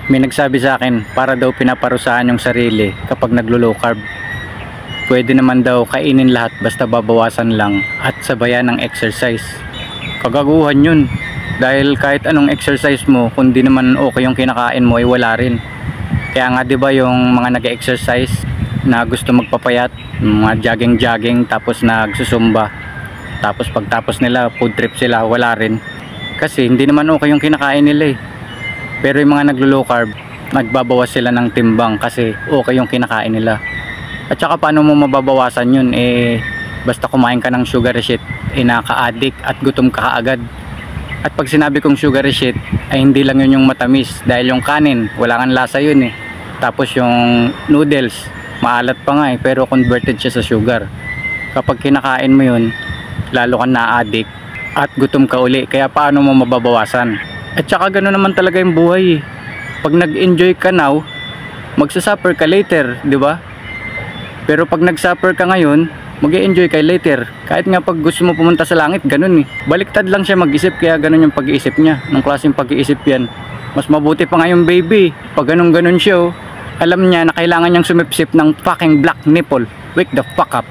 May nagsabi sa akin para daw pinaparusahan yung sarili kapag naglo-low carb. Pwede naman daw kainin lahat basta babawasan lang at sabayan ng exercise. Kagaguhan yun. Dahil kahit anong exercise mo, kung di naman okay yung kinakain mo ay wala rin. Kaya nga 'di ba yung mga nag-exercise na gusto magpapayat, mga jogging tapos nagsusumba. Tapos pagtapos nila food trip sila, wala rin. Kasi hindi naman okay yung kinakain nila eh. Pero yung mga naglo-low carb, nagbabawas sila ng timbang kasi okay yung kinakain nila. At saka paano mo mababawasan yun? Basta kumain ka ng sugar sheet, nakaka-addict at gutom ka kaagad. At pag sinabi kong sugar sheet, ay hindi lang yun yung matamis. Dahil yung kanin, wala kang lasa yun eh. Tapos yung noodles, maalat pa nga eh, pero converted siya sa sugar. Kapag kinakain mo yun, lalo kang na-addict at gutom ka uli. Kaya paano mo mababawasan? At saka gano'n naman talaga yung buhay eh. Pag nag-enjoy ka now, magsasuffer ka later, di ba? Pero pag nag-suffer ka ngayon, mag-enjoy ka later. Kahit nga pag gusto mo pumunta sa langit, ganun eh. Baliktad lang siya mag-isip, kaya ganun yung pag-iisip niya. Nung klaseng pag-iisip yan. Mas mabuti pa nga yung baby. Pag ganun siya, alam niya na kailangan niyang sumipsip ng fucking black nipple. Wake the fuck up.